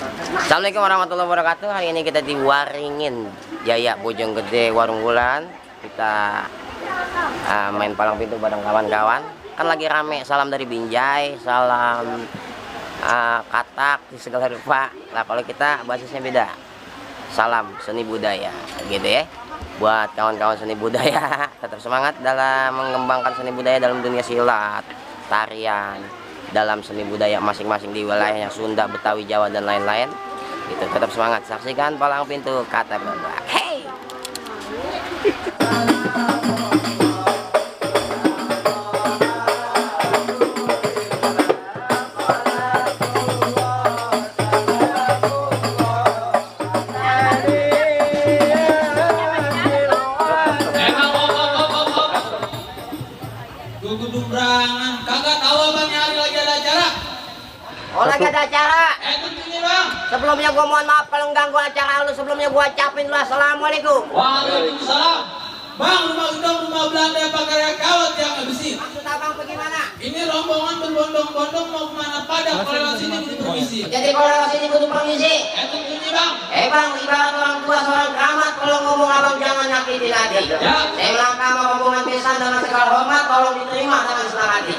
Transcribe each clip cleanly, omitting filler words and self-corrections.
Assalamualaikum warahmatullahi wabarakatuh. Hari ini kita di Waringin Jaya, Bojonggede, Warung Wulan. Kita main palang pintu bareng kawan-kawan. Kan lagi rame. Salam dari Binjai, salam katak di segala rupa. Nah kalau kita basisnya beda. Salam seni budaya, gitu ya. Buat kawan-kawan seni budaya, tetap semangat dalam mengembangkan seni budaya dalam dunia silat, tarian, dalam seni budaya masing-masing di wilayahnya Sunda, Betawi, Jawa dan lain-lain. Gitu, tetap semangat. Saksikan palang pintu kata Bamba. Hey. Oh lagi ada acara. Sebelumnya gua mohon maaf kalau ganggu acara lu. Sebelumnya gua capin dulu. Assalamualaikum. Waalaikumsalam. Bang, rumah gedung rumah Belanda pakai kawat yang habisi. Maksud abang bagaimana? Ini rombongan berbondong-bondong mau kemana pada? Kalau lewat sini butuh permisi. Jadi kalau lewat sini butuh permisi. Itu bunyi bang. Bang, ibarat orang tua seorang keramat. Kalau ngomong abang jangan nyakitin hati. Ya. Saya melangkah sama rombongan besan dengan segala hormat. Tolong diterima dengan senang hati.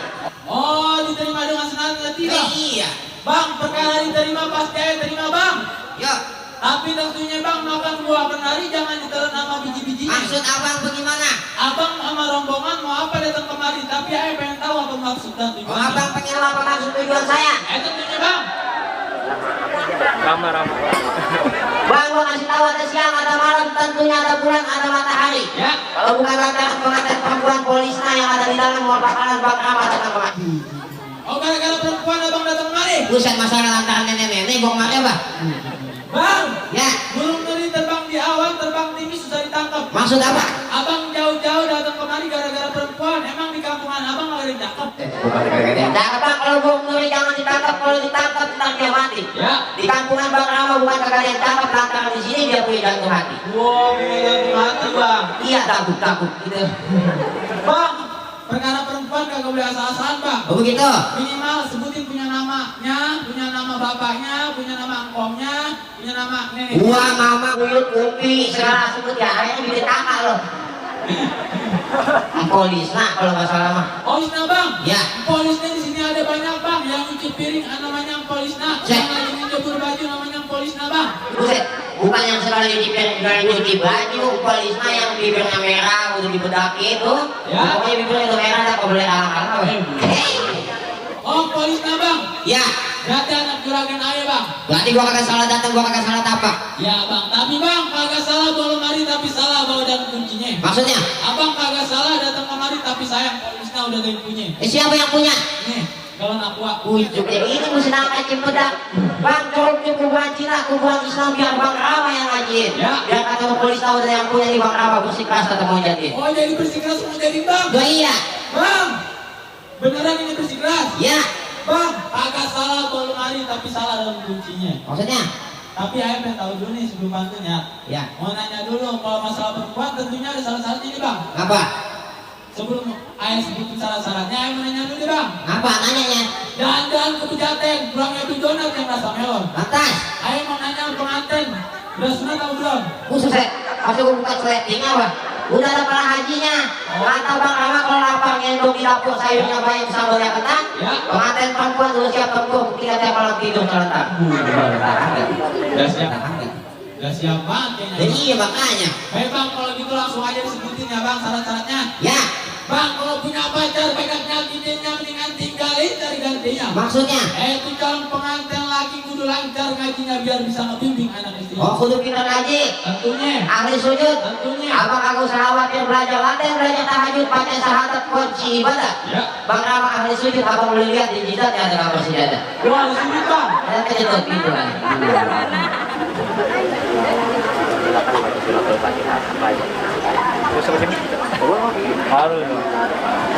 Oh, diterima dengan senang hati bang. Iya. Bang, perkara diterima pasti saya terima bang. Ya. Tapi tentunya bang makan buah kenari jangan ditelan sama biji-bijinya. Maksud abang bagaimana? Abang sama rombongan mau apa datang kemari? Tapi saya pengen tahu apa maksud dan tujuan. Oh, abang pengen apa maksud tujuan saya? Tentunya bang. Rama. Bang, gua kasih tahu ada siang, ada malam, tentunya ada bulan, ada matahari. Ya. Kalau bukan lantaran pengantin perempuan polisnya yang ada di dalam mau bakalan bang Rama datang kemari. Oh, gara-gara perempuan abang datang kemari? Buset, masalah lantaran nenek-nenek, gua kemari apa? Bang, Ya. burung tadi terbang di awan, terbang tinggi susah ditangkap. Maksud apa? Abang jauh-jauh datang kemari gara-gara perempuan. Emang di kampungan abang nggak ada yang cakep? Jangan bang, kalau burung nuri jangan ditangkap, kalau ditangkap ntar dia mati. Ya. Di kampungan bang Rama bukan kagak ada yang tangkap, lantaran di sini dia punya jantung hati. Wow, punya jantung hati bang. Iya, takut gitu. Bang, perkara perempuan kagak boleh asal-asalan bang. Oh begitu? Minimal sebutin punya namanya, punya nama bapaknya, punya nama engkomnya, punya nama nenek. Gua, mama, buyut, umpi, segala sebut ya, akhirnya bikin kakak loh. Polisna kalau nggak salah mah. Polisna bang? Ya. Polisnya di sini ada banyak bang. Yang nyuci piring namanya polisna. Yang lagi nyebur baju namanya polisna bang. Buset, bukan yang selalu nyuci baju, polisna yang bibirnya merah udah dibedaki itu. Ya. Pokoknya bibirnya itu merah, tak boleh alang-alang. Oh, polisna bang? Ya. Berarti anak juragan ayah bang? Berarti gua kagak salah datang, gua kagak salah tapak. Ya bang, tapi bang kagak salah bawa lemari tapi salah bawa dan kuncinya. Maksudnya? Abang kagak salah datang kemari tapi sayang polisnya udah ada punya. Siapa yang punya? Nih, kalau aqua. Ujuk ya, ini mesti nama Cipudak. Bang, colok kuburan Cina, kuburan Islam biar Bang Rama yang ngajiin. Ya. Biar kata polis tahu ada yang punya di Bang Rama bersikeras atau mau jadi. Oh, jadi bersikeras mau jadi bang? Oh iya. Bang, beneran ini bersikeras? Ya. Bang, kagak salah bawa lemari tapi salah dalam kuncinya. Maksudnya? Tapi ayah pengen tahu dulu nih sebelum bantunya. Ya. Mau nanya dulu kalau masalah perempuan tentunya ada syarat-syaratnya nih bang. Apa? Sebelum ayah sebutin syarat-syaratnya, ayah mau nanya dulu nih bang. Apa nanyanya? Jangan-jangan ke pejaten, kurangnya itu donat yang rasa melon. Lantas? Ayah mau nanya pengantin, udah sunat atau belum? Buset, masuk gua buka sleting apa? Udah ada para hajinya. Kata Bang Rama kalau lapar ngendong di dapur sayurnya banyak sambalnya ketan. Ya. Pengantin perempuan dulu siap tempur, kita tiap malam tidur terlentang. Udah siap. Udah siap banget kayaknya. Jadi iya makanya. Baik bang, kalau gitu langsung aja disebutin ya bang syarat-syaratnya. Ya. Bang, kalau punya pacar pengen nyakitinnya mendingan tinggalin dari gantinya. Maksudnya? Itu calon pengantin laki kudu lancar ngajinya biar bisa ngebimbing anak istri. Oh kudu pintar ngaji. Tentunya. Ahli sujud. Tentunya. Abang aku khawatir belajar lantai belajar tahajud pakai syahadat kunci ibadah. Ya. Bang Rama ahli sujud, abang boleh lihat di jidatnya ada gambar sejadah. Wah, di sini bang. Ada kejedot gitu kan.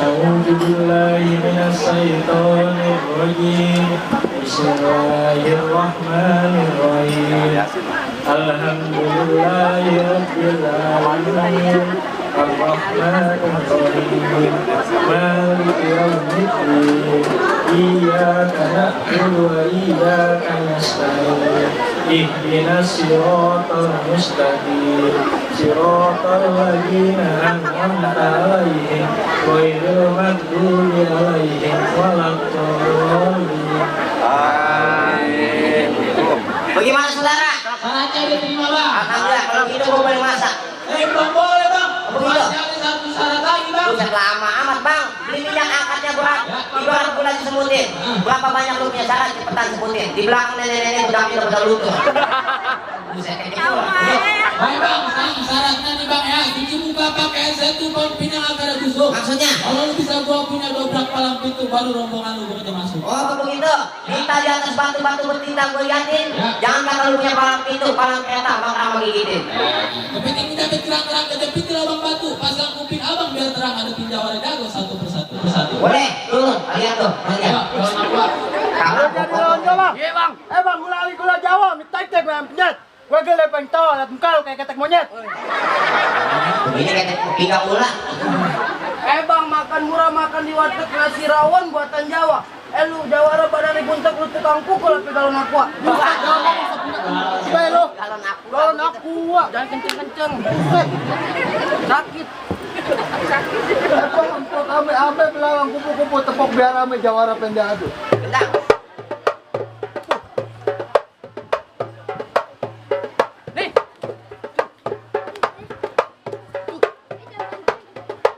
أعوذ بالله من الشيطان الرجيم بسم الله الرحمن الرحيم الحمد لله رب العالمين الرحمن الرحيم مالك يوم الدين إياك نعبد وإياك نستعين ihdinas siratal mustaqim siratal ladzina an'amta 'alaihim ghairil maghdubi 'alaihim waladdallin. Amin. Bagaimana saudara? Syaratnya diterima bang. Alhamdulillah, kalau gitu gue boleh masak. Belum boleh bang. Begitu. Masih ada satu syarat lagi bang. Buset lama amat bang. Beli minyak angkatnya berat. Ibarat bulan sebutin. Berapa banyak lu punya syarat cepetan sebutin. Di belakang nenek-nenek udah pindah udah lutut. Buset kayak gitu. Baik bang, sekarang syaratnya nih bang ya. Cuci muka pakai satu pohon pinang agar ada busuk. Maksudnya? Kalau lu bisa gua punya dobrak palang pintu baru rombongan lu bisa masuk. Oh begitu. Minta di atas batu-batu bertinta gue liatin. Jangan kata lu punya palang pintu, palang kereta, bang Rama gigitin. Kepenting kita terang-terang ke depan lubang batu. Pasang kuping abang biar terang ada tinja dago satu persatu. Boleh, turun. Lihat tuh. Lihat. Kalau Jadi lawan Jawa. Iya bang. Bang, gula Jawa, minta tek bang penyet. Gua gele pentol, lihat muka lu kayak ketek monyet. Ini kayak tiga ulah. Bang, makan murah makan di warteg nasi rawon buatan Jawa. Lu Jawara badan dibuntek lu tukang pukul tapi kalau nakwa. Lu. Kalau nakwa, jangan kenceng-kenceng. Sakit. Bang, untuk ame belakang kupu-kupu tepok biar ame Jawara pendek adu. Gendang.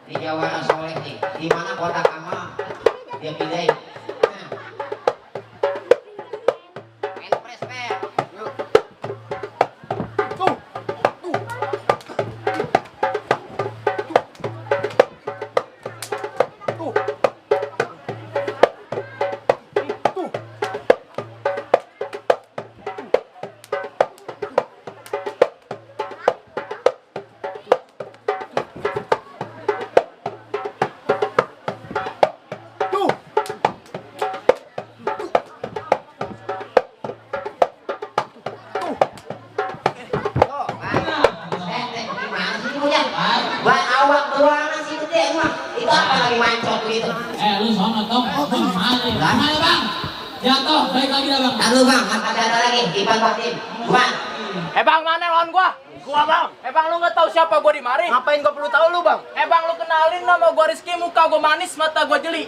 Di Jawara Soleh nih. Di mana kota kamu? Dia pindahin. Enpres per. Buat awak doang sih gede mah. Itu apa lagi mancot gitu. Lu sama dong. Mari. Mana bang? Jatuh, baik lagi dah bang. Lalu bang, ada lagi. Iban Batin. Buat. Bang, mana lawan gua? Gua bang. Bang, lu nggak tahu siapa gua di mari? Ngapain gua perlu tahu lu bang? Bang, lu kenalin nama gua Rizky, muka gua manis, mata gua jeli.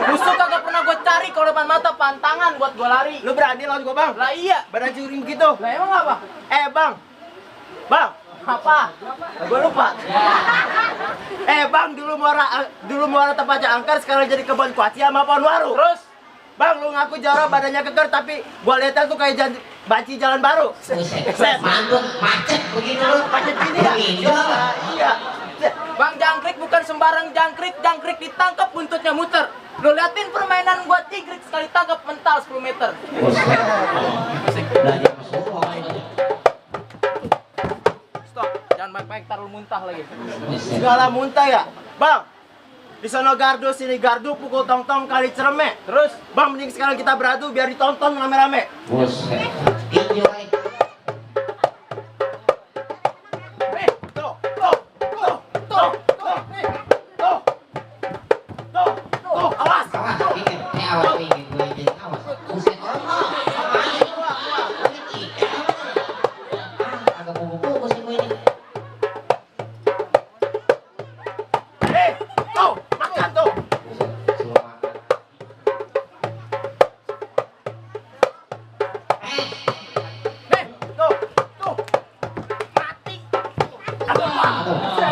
Musuh kagak pernah gua cari, kalau depan mata pantangan buat gua lari. Lu berani lawan gua bang? Lah iya. Badan curi begitu. Lah emang apa? Bang. Bang. Apa? Gua lupa. Bang, dulu muara tempatnya angker, sekarang jadi kebun kuaci sama pohon waru. Terus? Bang, lu ngaku Jawara badannya keker, tapi gua lihatnya tuh kayak banci jalan baru. Buset. Mantul, macet begitu lu. Macet gini ya? Iya. Bang, jangkrik bukan sembarang jangkrik ditangkap buntutnya muter. Lu liatin permainan gua tigrik, sekali tangkap mental 10 meter. Stop, jangan baik-baik taruh muntah lagi. Segala muntah ya? Bang, di sono gardu, sini gardu, pukul tong-tong kali cereme. Terus, bang, mending sekarang kita beradu biar ditonton rame-rame. Buset. Tinju kali. Awas. Awas, pinggir. Awas, pinggir. Gue jadi awas. Buset. Agak bubuk-bubuk sih gue ini. Makan tuh. Suruh makan. Mati. Aduh.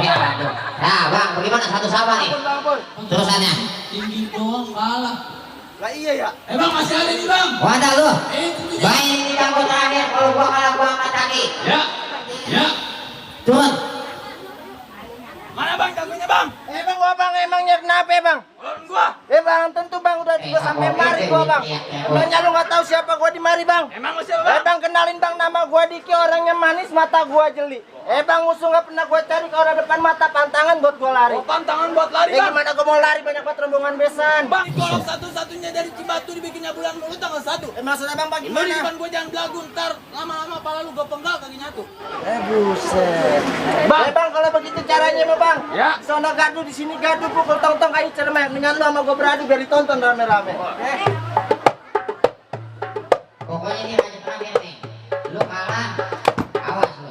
Ya, aduh. Nah, bang, bagaimana satu sama nih? Ampun. Terusannya. Tinggi doang kalah. Lah iya ya. Bang masih ada nih bang. Wadah lu. Itu dia. Baik ini campur terakhir. Kalau gua kalah gua angkat kaki. Ya. Turun. Mana bang jagonya bang? Bang, gua bang emangnya kenapa bang? Lawan gua. Bang, tentu bang udah juga sampai mari gua bang. Emangnya lu nggak tahu siapa gua di mari bang? Emang lu siapa bang? Bang, kenalin bang, nama gua Diki, orangnya manis, mata gua jeli. Bang, musuh nggak pernah gua cari, kalau ada depan mata pantangan buat gua lari. Oh pantangan buat lari bang. Gimana gua mau lari, banyak banget rombongan besan. Bang, kolom satu-satunya dari Cibatu dibikinnya bulan mulu tanggal 1. Maksudnya bang Lu di bagaimana? depan gua jangan belagu, ntar lama-lama pala lu gua penggal kakinya tuh. Buset. Bang, kalau begitu caranya mah bang. Ya. Sono gardu, di sini gardu, pukul tong-tong kayu cermek. Dengan lu sama gua beradu biar ditonton rame-rame. Pokoknya ini hanya terakhir nih. Lu kalah. Awas lu.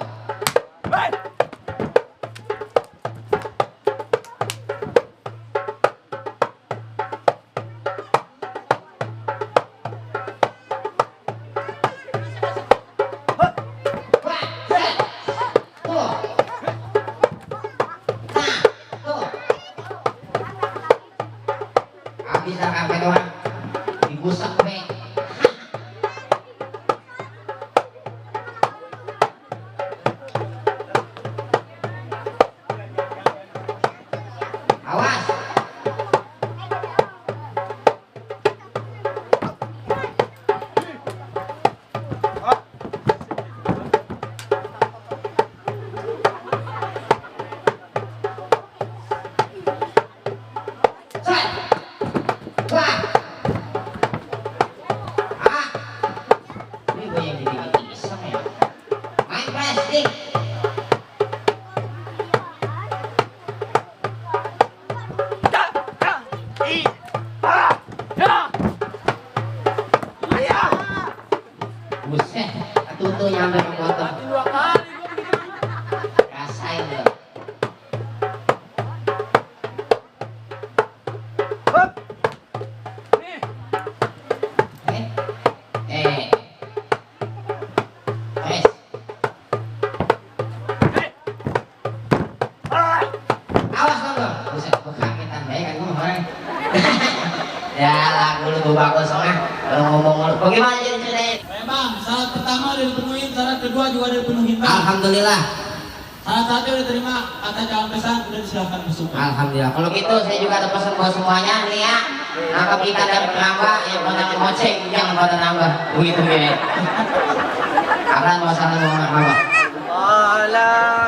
Bisa kafe doang dibusak be. Awas. Wah. Ini gue yang jadi iseng ya. Main plastik. Buset, tutu nyampe ke botol. 2 kali gua begitu. Rasain lo. Hop. Nih. Wes. Awas dong. Buset, gue kagetan baik kan gue orang. Ya lagu lu bagus soalnya. Kalau ngomong mulu. Bagaimana jadi ceritain? Memang syarat pertama udah dipenuhi, syarat kedua juga udah dipenuhi bang. Alhamdulillah. Syarat satu udah terima, kata calon pesan udah disilahkan masuk. Alhamdulillah. Kalau gitu saya juga ada pesan buat semuanya nih ya. Nangkap ikan dan penambah yang pada ngoceng jangan pada nambah. Begitu ya. Akan wassalamualaikum warahmatullahi wabarakatuh.